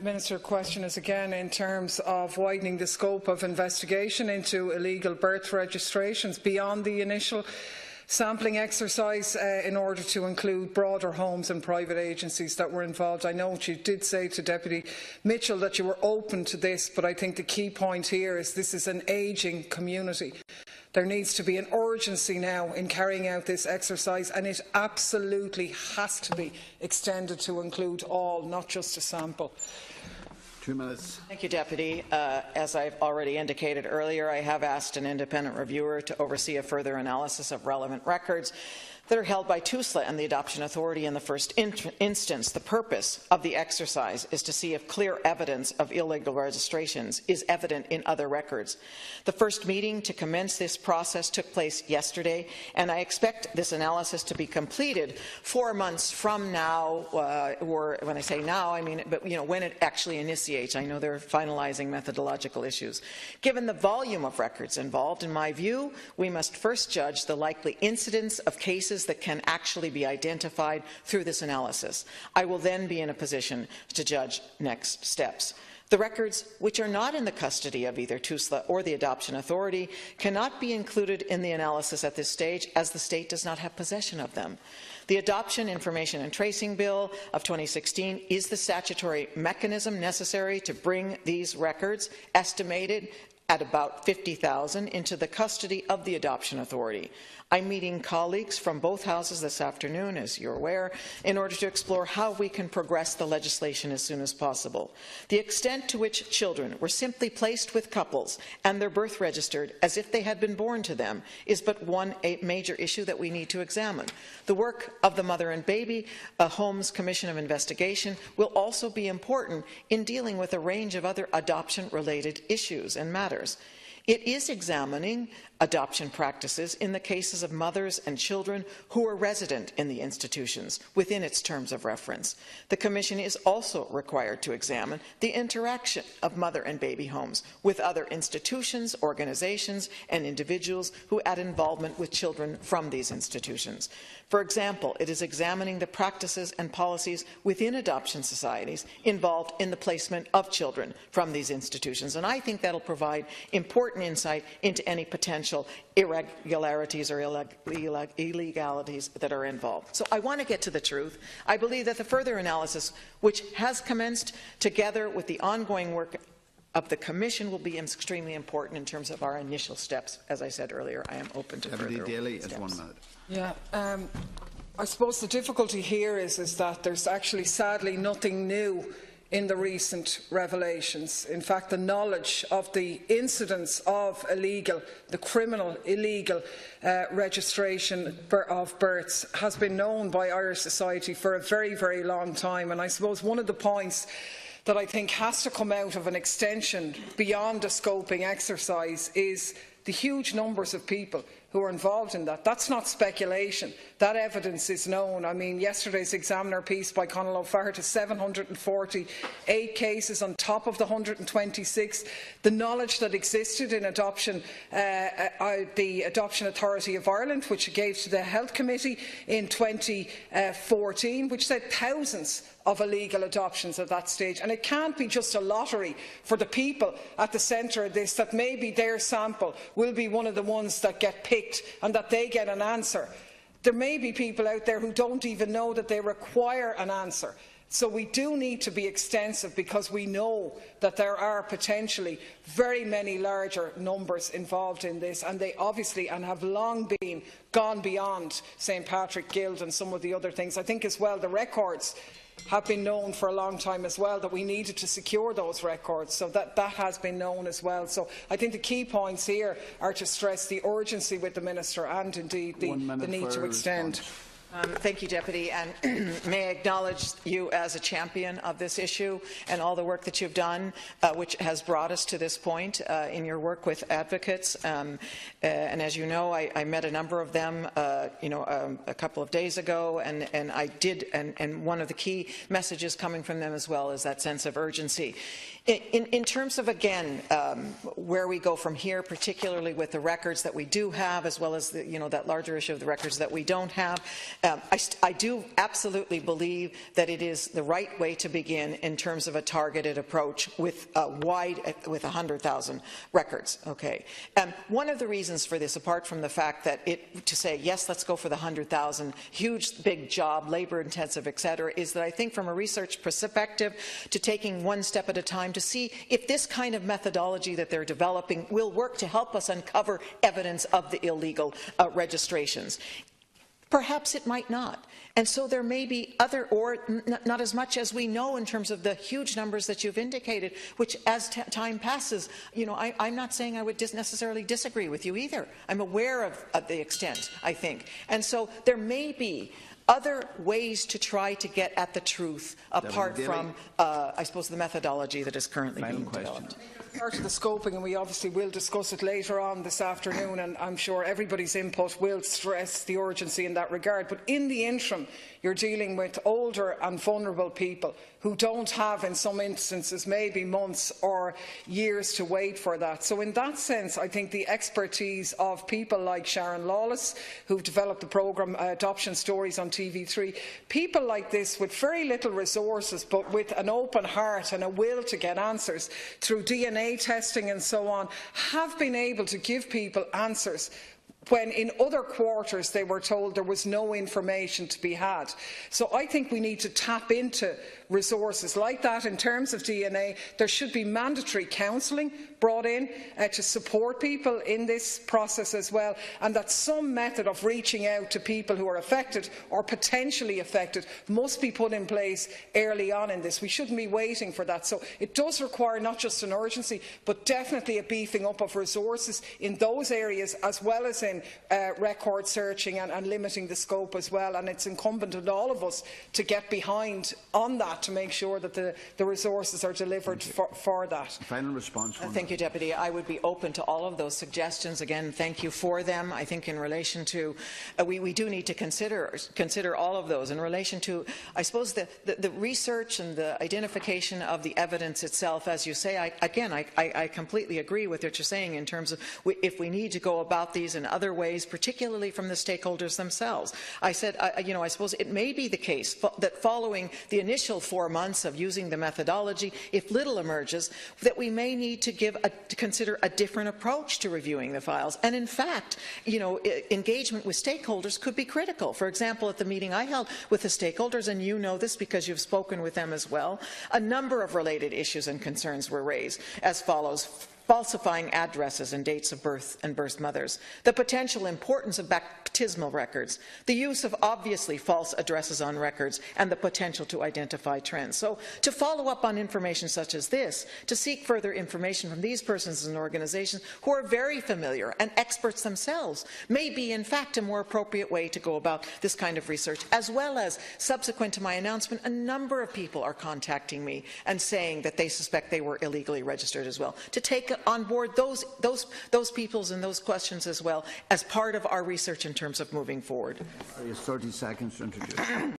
Minister, question is again in terms of widening the scope of investigation into illegal birth registrations beyond the initial sampling exercise in order to include broader homes and private agencies that were involved. I know you did say to Deputy Mitchell that you were open to this, but I think the key point here is this is an ageing community. There needs to be an urgency now in carrying out this exercise, and it absolutely has to be extended to include all, not just a sample. 2 minutes. Thank you, Deputy. As I've already indicated earlier, I have asked an independent reviewer to oversee a further analysis of relevant records that are held by TUSLA and the Adoption Authority in the first instance. The purpose of the exercise is to see if clear evidence of illegal registrations is evident in other records. The first meeting to commence this process took place yesterday, and I expect this analysis to be completed 4 months from now, or when I say now, I mean, but when it actually initiates. I know they're finalizing methodological issues. Given the volume of records involved, in my view, we must first judge the likely incidence of cases that can actually be identified through this analysis. I will then be in a position to judge next steps. The records, which are not in the custody of either TUSLA or the Adoption Authority, cannot be included in the analysis at this stage, as the state does not have possession of them. The Adoption Information and Tracing Bill of 2016 is the statutory mechanism necessary to bring these records, estimated at about 50,000, into the custody of the Adoption Authority. I'm meeting colleagues from both houses this afternoon, as you're aware, in order to explore how we can progress the legislation as soon as possible. The extent to which children were simply placed with couples and their birth registered as if they had been born to them is but one major issue that we need to examine. The work of the Mother and Baby Homes Commission of Investigation will also be important in dealing with a range of other adoption-related issues and matters. It is examining adoption practices in the cases of mothers and children who are resident in the institutions within its terms of reference. The Commission is also required to examine the interaction of mother and baby homes with other institutions, organizations, and individuals who had involvement with children from these institutions. For example, it is examining the practices and policies within adoption societies involved in the placement of children from these institutions, and I think that will provide important insight into any potential irregularities or illegalities that are involved. So I want to get to the truth. I believe that the further analysis, which has commenced, together with the ongoing work of the Commission, will be extremely important in terms of our initial steps. As I said earlier, I am open to further Daly steps. Is 1 minute. Yeah, I suppose the difficulty here is that there's actually sadly nothing new in the recent revelations. In fact, the knowledge of the incidence of criminal illegal registration of births has been known by Irish society for a very, very long time. And I suppose one of the points that I think has to come out of an extension beyond a scoping exercise is the huge numbers of people who are involved in that. That's not speculation. That evidence is known. I mean, yesterday's Examiner piece by Conall O'Flaherty, 748 cases on top of the 126. The knowledge that existed in adoption, the Adoption Authority of Ireland, which it gave to the Health Committee in 2014, which said thousands of illegal adoptions at that stage. And it can't be just a lottery for the people at the centre of this, that maybe their sample will be one of the ones that get picked and that they get an answer. There may be people out there who don't even know that they require an answer. So we do need to be extensive, because we know that there are potentially very many larger numbers involved in this, and they obviously and have long gone beyond St Patrick Guild and some of the other things. I think as well the records have been known for a long time as well, that we needed to secure those records, so that has been known as well. So I think the key points here are to stress the urgency with the Minister and indeed the need to extend. Thank you, Deputy, and may I acknowledge you as a champion of this issue and all the work that you've done, which has brought us to this point in your work with advocates. And as you know, I met a number of them, a couple of days ago, and I did, and one of the key messages coming from them as well is that sense of urgency. In terms of, again, where we go from here, particularly with the records that we do have, as well as that larger issue of the records that we don't have, I do absolutely believe that it is the right way to begin in terms of a targeted approach with 100,000 records. Okay. One of the reasons for this, apart from the fact that to say yes, let's go for the 100,000, huge, big job, labour-intensive, etc., is that I think from a research perspective, to taking one step at a time to see if this kind of methodology that they're developing will work to help us uncover evidence of the illegal registrations. Perhaps it might not. And so there may be other, or not as much as we know in terms of the huge numbers that you've indicated, which as time passes, you know, I'm not saying I would necessarily disagree with you either. I'm aware of the extent, I think. And so there may be other ways to try to get at the truth apart from, I suppose, the methodology that is currently being developed. Part of the scoping, and we obviously will discuss it later on this afternoon, and I'm sure everybody's input will stress the urgency in that regard. But in the interim, you're dealing with older and vulnerable people who don't have, in some instances, maybe months or years to wait for that. So in that sense, I think the expertise of people like Sharon Lawless, who've developed the programme Adoption Stories on TV3, people like this with very little resources but with an open heart and a will to get answers through DNA testing and so on, have been able to give people answers when in other quarters they were told there was no information to be had. So I think we need to tap into resources like that. In terms of DNA, there should be mandatory counselling brought in to support people in this process as well, and that some method of reaching out to people who are affected or potentially affected must be put in place early on in this. We shouldn't be waiting for that. So it does require not just an urgency, but definitely a beefing up of resources in those areas, as well as in record searching and limiting the scope as well. And it's incumbent on all of us to get behind on that, to make sure that the resources are delivered for that. Final response. Thank you, Deputy. I would be open to all of those suggestions. Again, thank you for them. I think in relation to, we do need to consider all of those. In relation to, I suppose, the research and the identification of the evidence itself, as you say, I completely agree with what you're saying in terms of if we need to go about these in other ways, particularly from the stakeholders themselves. I said, you know, I suppose it may be the case that following the initial 4 months of using the methodology, if little emerges, that we may need to consider a different approach to reviewing the files. And in fact, you know, engagement with stakeholders could be critical. For example, at the meeting I held with the stakeholders, and you know this because you've spoken with them as well, a number of related issues and concerns were raised as follows: falsifying addresses and dates of birth and birth mothers, the potential importance of baptismal records, the use of obviously false addresses on records, and the potential to identify trends. So to follow up on information such as this, to seek further information from these persons and organizations who are very familiar and experts themselves, may be in fact a more appropriate way to go about this kind of research, as well as, subsequent to my announcement, a number of people are contacting me and saying that they suspect they were illegally registered as well, to take on board those people's and those questions as well as part of our research in terms of moving forward. 30 seconds to introduce.